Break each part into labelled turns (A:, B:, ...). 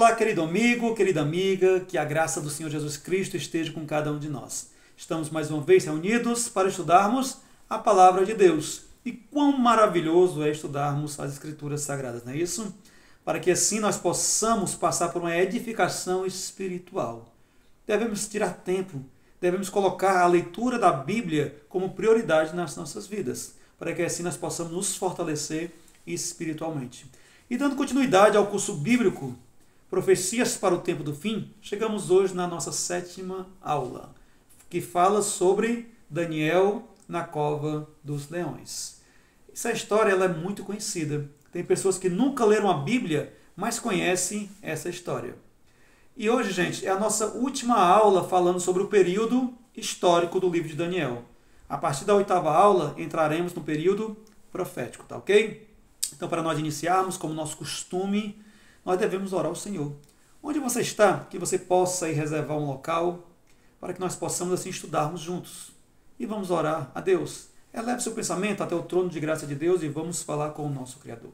A: Olá, querido amigo, querida amiga, que a graça do Senhor Jesus Cristo esteja com cada um de nós. Estamos mais uma vez reunidos para estudarmos a Palavra de Deus. E quão maravilhoso é estudarmos as Escrituras Sagradas, não é isso? Para que assim nós possamos passar por uma edificação espiritual. Devemos tirar tempo, devemos colocar a leitura da Bíblia como prioridade nas nossas vidas, para que assim nós possamos nos fortalecer espiritualmente. E dando continuidade ao curso bíblico Profecias para o Tempo do Fim, chegamos hoje na nossa 7ª aula, que fala sobre Daniel na cova dos leões. Essa história ela é muito conhecida. Tem pessoas que nunca leram a Bíblia, mas conhecem essa história. E hoje, gente, é a nossa última aula falando sobre o período histórico do livro de Daniel. A partir da 8ª aula, entraremos no período profético, tá ok? Então, para nós iniciarmos, como nosso costume, nós devemos orar ao Senhor. Onde você está, que você possa ir reservar um local para que nós possamos assim estudarmos juntos. E vamos orar a Deus. Eleve seu pensamento até o trono de graça de Deus e vamos falar com o nosso Criador.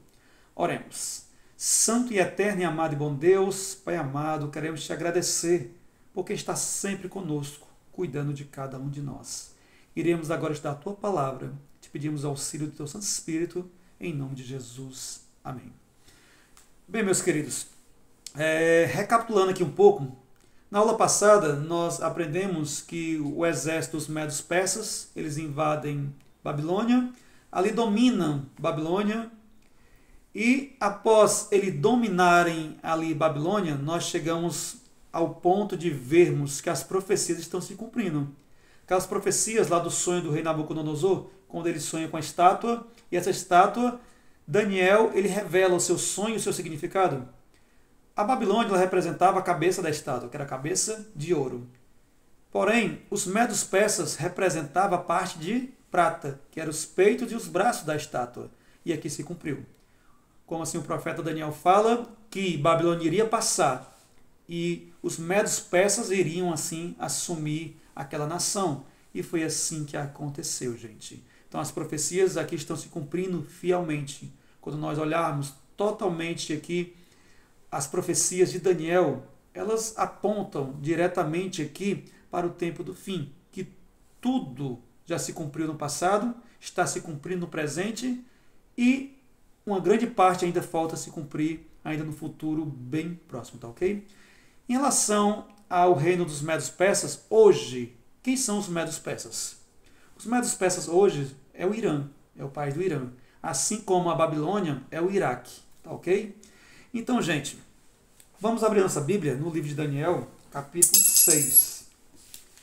A: Oremos. Santo e eterno e amado e bom Deus, Pai amado, queremos te agradecer porque está sempre conosco, cuidando de cada um de nós. Iremos agora estudar a tua palavra. Te pedimos auxílio do teu Santo Espírito, em nome de Jesus. Amém. Bem, meus queridos, recapitulando aqui um pouco, na aula passada nós aprendemos que o exército dos Medos Persas, eles invadem Babilônia, ali dominam Babilônia, e após eles dominarem ali Babilônia, nós chegamos ao ponto de vermos que as profecias estão se cumprindo. Aquelas profecias lá do sonho do rei Nabucodonosor, quando ele sonha com a estátua, e essa estátua, Daniel, ele revela o seu sonho e o seu significado. A Babilônia ela representava a cabeça da estátua, que era a cabeça de ouro. Porém, os Medos Persas representavam a parte de prata, que eram os peitos e os braços da estátua. E aqui se cumpriu. Como assim o profeta Daniel fala que Babilônia iria passar e os Medos Persas iriam assim assumir aquela nação. E foi assim que aconteceu, gente. Então as profecias aqui estão se cumprindo fielmente. Quando nós olharmos totalmente aqui as profecias de Daniel, elas apontam diretamente aqui para o tempo do fim, que tudo já se cumpriu no passado, está se cumprindo no presente e uma grande parte ainda falta se cumprir ainda no futuro bem próximo, tá ok? Em relação ao reino dos Medos Persas, hoje, quem são os Medos Persas? Os Medos Persas hoje é o Irã, é o país do Irã. Assim como a Babilônia é o Iraque, tá ok? Então, gente, vamos abrir nossa Bíblia no livro de Daniel, capítulo 6.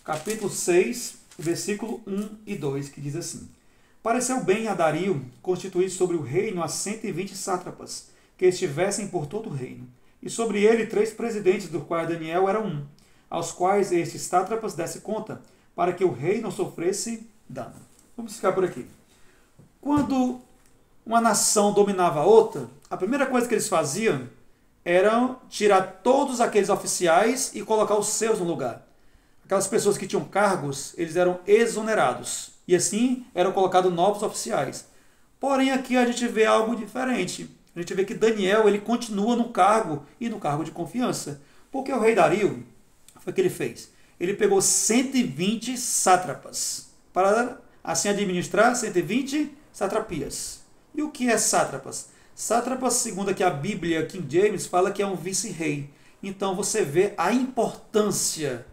A: Capítulo 6, versículo 1 e 2, que diz assim: Pareceu bem a Dario constituir sobre o reino a 120 sátrapas, que estivessem por todo o reino, e sobre ele 3 presidentes, do qual Daniel era um, aos quais estes sátrapas desse conta, para que o rei não sofresse dano. Vamos ficar por aqui. Quando uma nação dominava a outra, a primeira coisa que eles faziam era tirar todos aqueles oficiais e colocar os seus no lugar. Aquelas pessoas que tinham cargos, eles eram exonerados. E assim eram colocados novos oficiais. Porém, aqui a gente vê algo diferente. A gente vê que Daniel ele continua no cargo e no cargo de confiança. Porque o rei Dario, foi o que ele fez? Ele pegou 120 sátrapas para assim administrar 120 satrapias. E o que é sátrapas? Sátrapas, segundo aqui a Bíblia King James, fala que é um vice-rei. Então você vê a importância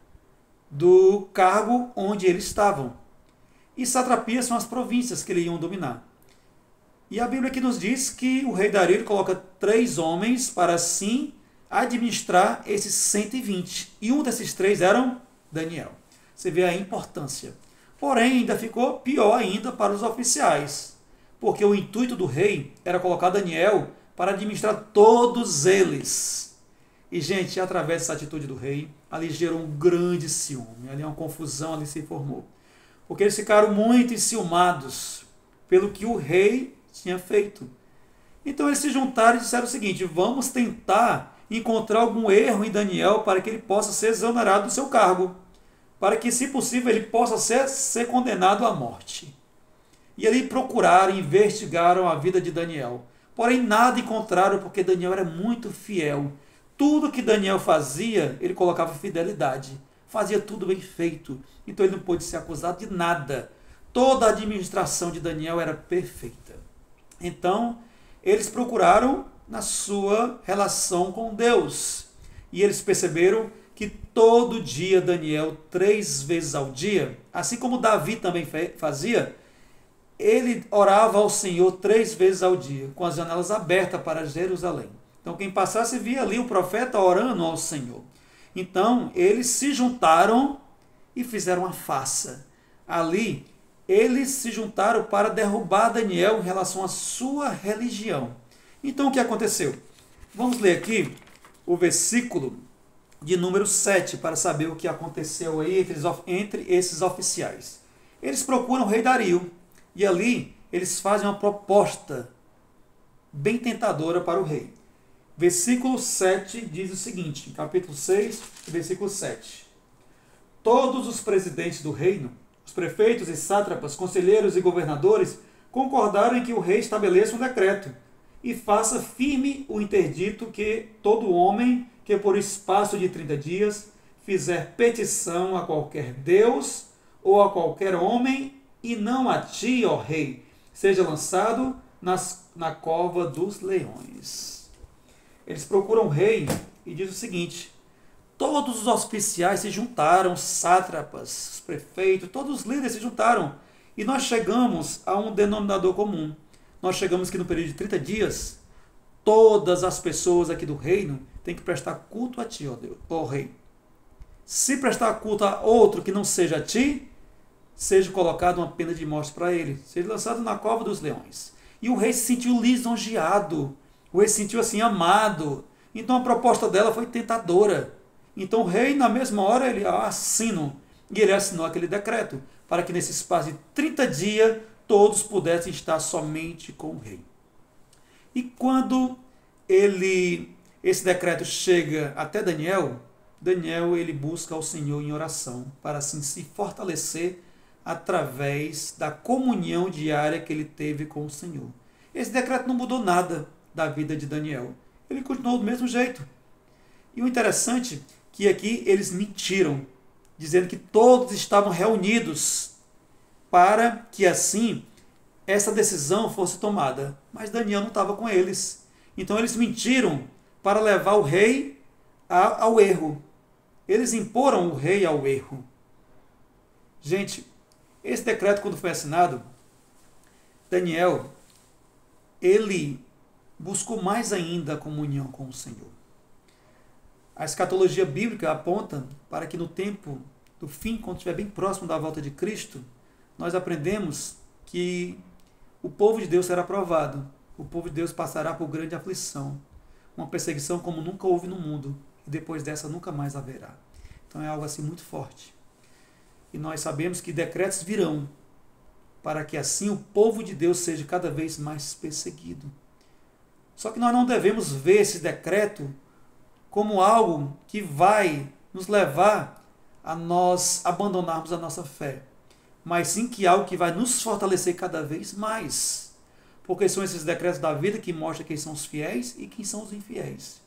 A: do cargo onde eles estavam. E satrapias são as províncias que eles iam dominar. E a Bíblia aqui nos diz que o rei Dario coloca 3 homens para assim administrar esses 120. E um desses 3 eram Daniel. Você vê a importância. Porém, ainda ficou pior ainda para os oficiais. Porque o intuito do rei era colocar Daniel para administrar todos eles. E, gente, através dessa atitude do rei, ali gerou um grande ciúme, ali uma confusão ali se formou. Porque eles ficaram muito enciumados pelo que o rei tinha feito. Então eles se juntaram e disseram o seguinte: vamos tentar encontrar algum erro em Daniel para que ele possa ser exonerado do seu cargo, para que, se possível, ele possa ser condenado à morte. E ali procuraram, investigaram a vida de Daniel. Porém, nada encontraram, porque Daniel era muito fiel. tudo que Daniel fazia, ele colocava fidelidade. Fazia tudo bem feito. Então ele não pôde ser acusado de nada. Toda a administração de Daniel era perfeita. Então, eles procuraram na sua relação com Deus. E eles perceberam que todo dia Daniel, 3 vezes ao dia, assim como Davi também fazia, ele orava ao Senhor 3 vezes ao dia, com as janelas abertas para Jerusalém. Então quem passasse via ali o profeta orando ao Senhor. Então eles se juntaram e fizeram uma farsa. Ali eles se juntaram para derrubar Daniel em relação à sua religião. Então o que aconteceu? Vamos ler aqui o versículo de número 7 para saber o que aconteceu aí entre esses oficiais. Eles procuram o rei Dario e ali eles fazem uma proposta bem tentadora para o rei. Versículo 7 diz o seguinte, capítulo 6, versículo 7. Todos os presidentes do reino, os prefeitos e sátrapas, conselheiros e governadores concordaram em que o rei estabeleça um decreto e faça firme o interdito que todo homem que por espaço de 30 dias fizer petição a qualquer deus ou a qualquer homem e não a ti, ó rei, seja lançado na cova dos leões. Eles procuram o rei e diz o seguinte: todos os oficiais se juntaram, sátrapas, os prefeitos, todos os líderes se juntaram e nós chegamos a um denominador comum. Nós chegamos que no período de 30 dias, todas as pessoas aqui do reino têm que prestar culto a ti, ó Deus, ó rei. Se prestar culto a outro que não seja a ti, seja colocado uma pena de morte para ele, seja lançado na cova dos leões. E o rei se sentiu lisonjeado, o rei se sentiu assim amado. Então a proposta dela foi tentadora. Então o rei, na mesma hora, ele assina, e ele assinou aquele decreto, para que nesse espaço de 30 dias, todos pudessem estar somente com o rei. E quando esse decreto chega até Daniel, ele busca ao Senhor em oração, para assim se fortalecer através da comunhão diária que ele teve com o Senhor. Esse decreto não mudou nada da vida de Daniel. Ele continuou do mesmo jeito. E o interessante é que aqui eles mentiram, dizendo que todos estavam reunidos para que assim essa decisão fosse tomada. Mas Daniel não estava com eles. Então eles mentiram para levar o rei ao erro. Eles imporam o rei ao erro. Gente, esse decreto, quando foi assinado, Daniel, ele buscou mais ainda a comunhão com o Senhor. A escatologia bíblica aponta para que no tempo do fim, quando estiver bem próximo da volta de Cristo, nós aprendemos que o povo de Deus será provado. O povo de Deus passará por grande aflição, uma perseguição como nunca houve no mundo, e depois dessa nunca mais haverá. Então é algo assim muito forte. E nós sabemos que decretos virão para que assim o povo de Deus seja cada vez mais perseguido. Só que nós não devemos ver esse decreto como algo que vai nos levar a nós abandonarmos a nossa fé, mas sim que algo que vai nos fortalecer cada vez mais, porque são esses decretos da vida que mostram quem são os fiéis e quem são os infiéis.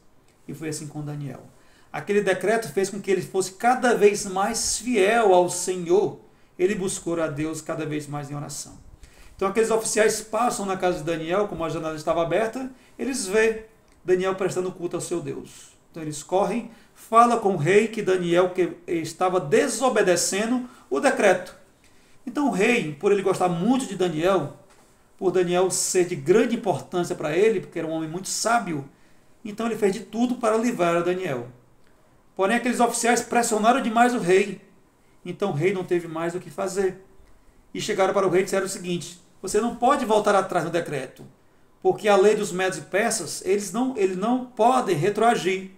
A: E foi assim com Daniel. Aquele decreto fez com que ele fosse cada vez mais fiel ao Senhor. Ele buscou a Deus cada vez mais em oração. Então aqueles oficiais passam na casa de Daniel, como a janela estava aberta, eles veem Daniel prestando culto ao seu Deus. Então eles correm, falam com o rei que Daniel que estava desobedecendo o decreto. Então o rei, por ele gostar muito de Daniel, por Daniel ser de grande importância para ele, porque era um homem muito sábio, então ele fez de tudo para livrar a Daniel. Porém aqueles oficiais pressionaram demais o rei. Então o rei não teve mais o que fazer. E chegaram para o rei e disseram o seguinte: você não pode voltar atrás no decreto, porque a lei dos medos e persas, eles não podem retroagir.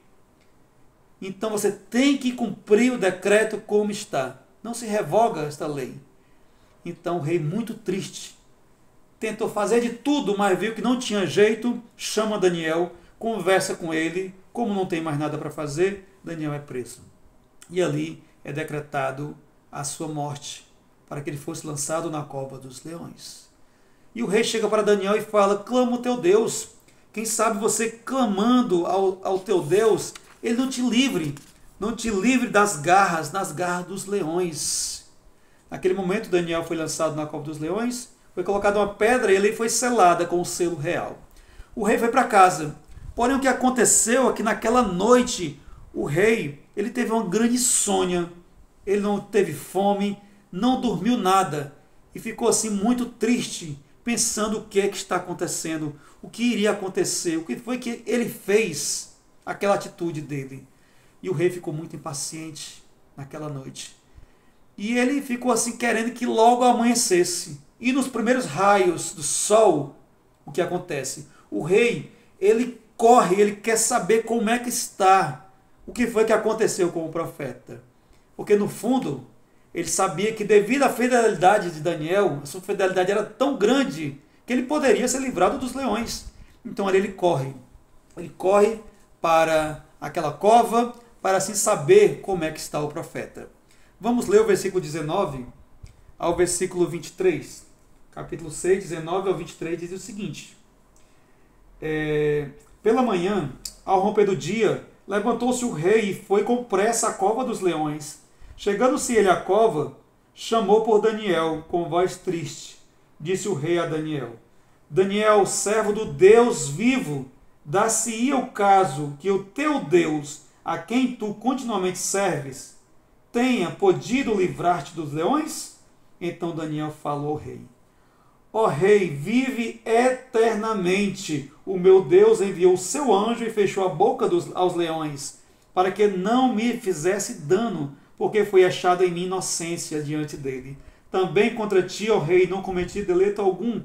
A: Então você tem que cumprir o decreto como está. Não se revoga esta lei. Então o rei, muito triste, tentou fazer de tudo, mas viu que não tinha jeito, chama Daniel, conversa com ele, como não tem mais nada para fazer, Daniel é preso. E ali é decretado a sua morte, para que ele fosse lançado na cova dos leões. E o rei chega para Daniel e fala: clama o teu Deus. Quem sabe você clamando ao teu Deus, Ele não te livre das garras, nas garras dos leões. Naquele momento, Daniel foi lançado na cova dos leões, foi colocada uma pedra e ele foi selada com o selo real. O rei foi para casa. Porém, o que aconteceu é que naquela noite, o rei ele teve uma grande insônia. Ele não teve fome, não dormiu nada e ficou assim muito triste, pensando o que é que está acontecendo, o que iria acontecer, o que foi que ele fez, aquela atitude dele. E o rei ficou muito impaciente naquela noite. E ele ficou assim querendo que logo amanhecesse. E nos primeiros raios do sol, o que acontece? O rei, ele corre, ele quer saber como é que está, o que foi que aconteceu com o profeta. Porque no fundo, ele sabia que devido à fidelidade de Daniel, a sua fidelidade era tão grande que ele poderia ser livrado dos leões. Então ali ele corre para aquela cova para assim saber como é que está o profeta. Vamos ler o versículo 19 ao versículo 23. Capítulo 6, 19 ao 23 diz o seguinte: Pela manhã, ao romper do dia, levantou-se o rei e foi com pressa à cova dos leões. Chegando-se ele à cova, chamou por Daniel com voz triste. Disse o rei a Daniel: Daniel, servo do Deus vivo, dar-se-ia o caso que o teu Deus, a quem tu continuamente serves, tenha podido livrar-te dos leões? Então Daniel falou ao rei: Ó rei, vive eternamente. O meu Deus enviou o seu anjo e fechou a boca aos leões, para que não me fizesse dano, porque foi achada em mim inocência diante dele. Também contra ti, ó rei, não cometi delito algum.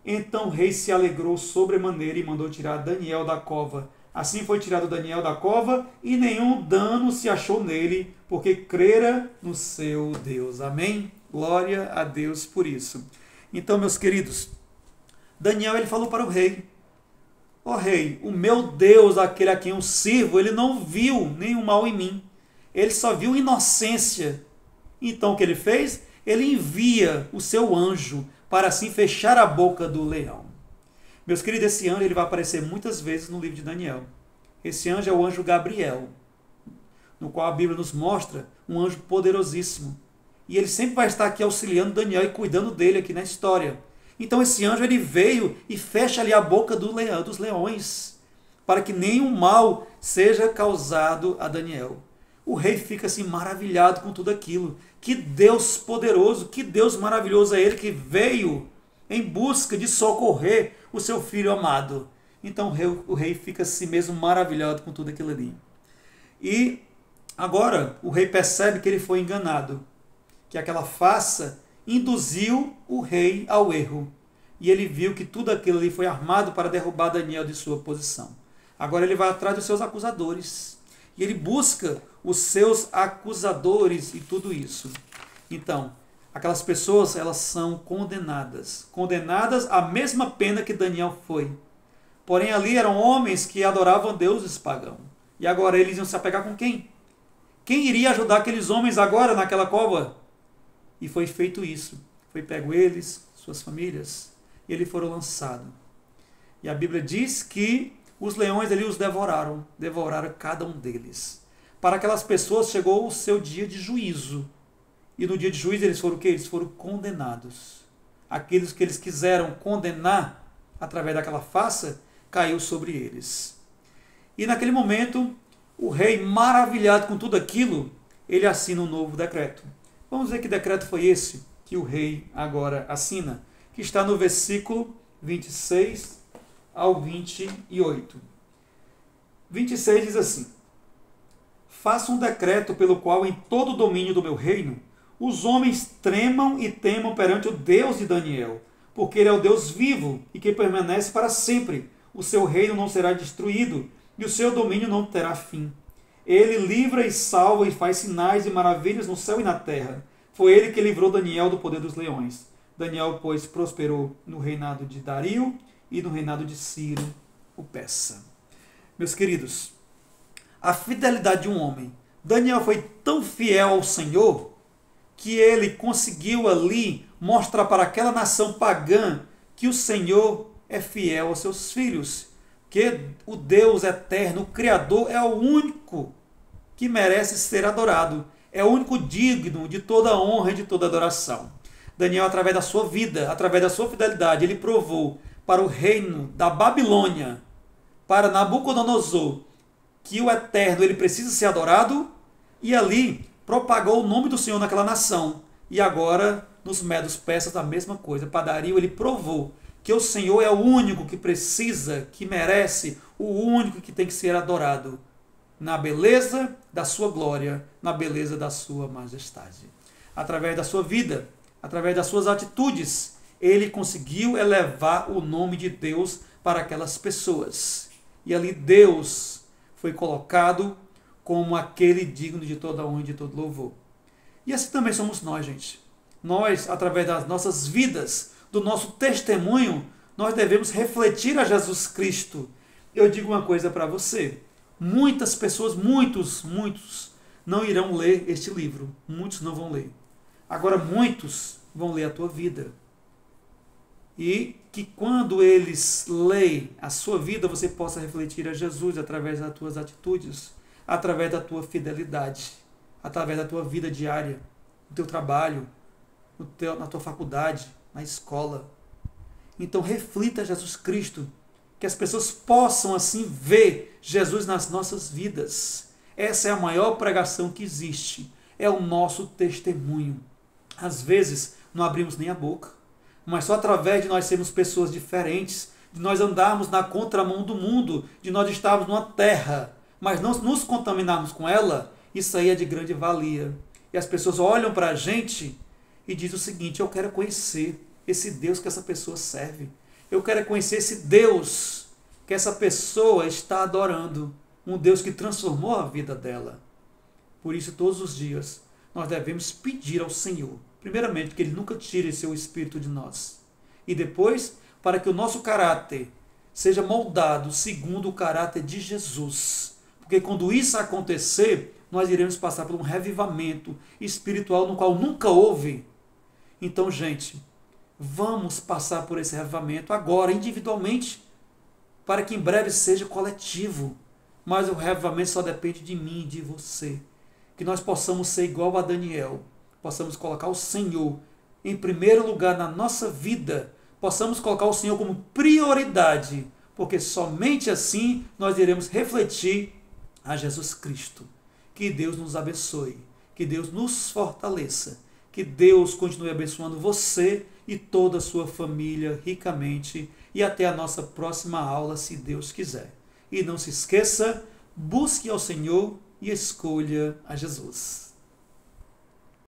A: Então o rei se alegrou sobremaneira e mandou tirar Daniel da cova. Assim foi tirado Daniel da cova, e nenhum dano se achou nele, porque crera no seu Deus. Amém? Glória a Deus por isso. Então, meus queridos, Daniel ele falou para o rei: ó rei, o meu Deus, aquele a quem eu sirvo, ele não viu nenhum mal em mim. Ele só viu inocência. Então o que ele fez? Ele envia o seu anjo para assim fechar a boca do leão. Meus queridos, esse anjo ele vai aparecer muitas vezes no livro de Daniel. Esse anjo é o anjo Gabriel, no qual a Bíblia nos mostra um anjo poderosíssimo. E ele sempre vai estar aqui auxiliando Daniel e cuidando dele aqui na história. Então esse anjo ele veio e fecha ali a boca dos leões, para que nenhum mal seja causado a Daniel. O rei fica assim maravilhado com tudo aquilo. Que Deus poderoso, que Deus maravilhoso é ele que veio em busca de socorrer o seu filho amado. Então o rei fica assim mesmo maravilhado com tudo aquilo ali. E agora o rei percebe que ele foi enganado, que aquela farsa induziu o rei ao erro. E ele viu que tudo aquilo ali foi armado para derrubar Daniel de sua posição. Agora ele vai atrás dos seus acusadores. E ele busca os seus acusadores e tudo isso. Então, aquelas pessoas, elas são condenadas. Condenadas à mesma pena que Daniel foi. Porém, ali eram homens que adoravam deuses pagãos. E agora eles iam se apegar com quem? Quem iria ajudar aqueles homens agora naquela cova? E foi feito isso. Foi pego eles, suas famílias, e eles foram lançados. E a Bíblia diz que os leões ali os devoraram cada um deles. Para aquelas pessoas chegou o seu dia de juízo. E no dia de juízo eles foram o quê? Eles foram condenados. Aqueles que eles quiseram condenar através daquela farsa, caiu sobre eles. E naquele momento, o rei, maravilhado com tudo aquilo, ele assina um novo decreto. Vamos ver que decreto foi esse que o rei agora assina, que está no versículo 26 ao 28. 26 diz assim: Faça um decreto pelo qual em todo o domínio do meu reino os homens tremam e temam perante o Deus de Daniel, porque ele é o Deus vivo e que permanece para sempre. O seu reino não será destruído e o seu domínio não terá fim. Ele livra e salva e faz sinais e maravilhas no céu e na terra. Foi ele que livrou Daniel do poder dos leões. Daniel, pois, prosperou no reinado de Dario e no reinado de Ciro, o persa. Meus queridos, a fidelidade de um homem. Daniel foi tão fiel ao Senhor que ele conseguiu ali mostrar para aquela nação pagã que o Senhor é fiel aos seus filhos. que o Deus eterno, o Criador, é o único que merece ser adorado. É o único digno de toda honra e de toda adoração. Daniel, através da sua vida, através da sua fidelidade, ele provou para o reino da Babilônia, para Nabucodonosor, que o Eterno ele precisa ser adorado, e ali propagou o nome do Senhor naquela nação. E agora, nos Medos Persas, a mesma coisa. Para Dario, ele provou que o Senhor é o único que precisa, que merece, o único que tem que ser adorado, na beleza da sua glória, na beleza da sua majestade. Através da sua vida, através das suas atitudes, ele conseguiu elevar o nome de Deus para aquelas pessoas. E ali Deus foi colocado como aquele digno de toda honra e de todo louvor. E assim também somos nós, gente. Nós, através das nossas vidas, do nosso testemunho, nós devemos refletir a Jesus Cristo. Eu digo uma coisa para você. Muitas pessoas, muitos, não irão ler este livro. Muitos não vão ler. Agora, muitos vão ler a tua vida. E que quando eles leem a sua vida, você possa refletir a Jesus através das tuas atitudes, através da tua fidelidade, através da tua vida diária, no teu trabalho, na tua faculdade, na escola. Então, reflita Jesus Cristo, que as pessoas possam assim ver Jesus nas nossas vidas. Essa é a maior pregação que existe, é o nosso testemunho. Às vezes, não abrimos nem a boca, mas só através de nós sermos pessoas diferentes, de nós andarmos na contramão do mundo, de nós estarmos numa terra, mas não nos contaminarmos com ela, isso aí é de grande valia. E as pessoas olham para a gente e dizem o seguinte: eu quero conhecer esse Deus que essa pessoa serve. Eu quero conhecer esse Deus que essa pessoa está adorando. Um Deus que transformou a vida dela. Por isso, todos os dias, nós devemos pedir ao Senhor, primeiramente, que Ele nunca tire seu Espírito de nós. E depois, para que o nosso caráter seja moldado segundo o caráter de Jesus. Porque quando isso acontecer, nós iremos passar por um revivamento espiritual no qual nunca houve. Então, gente, vamos passar por esse revivamento agora, individualmente, para que em breve seja coletivo. Mas o revivamento só depende de mim e de você. Que nós possamos ser igual a Daniel, possamos colocar o Senhor em primeiro lugar na nossa vida, possamos colocar o Senhor como prioridade, porque somente assim nós iremos refletir a Jesus Cristo. Que Deus nos abençoe, que Deus nos fortaleça, que Deus continue abençoando você e toda a sua família ricamente, e até a nossa próxima aula, se Deus quiser. E não se esqueça, busque ao Senhor e escolha a Jesus.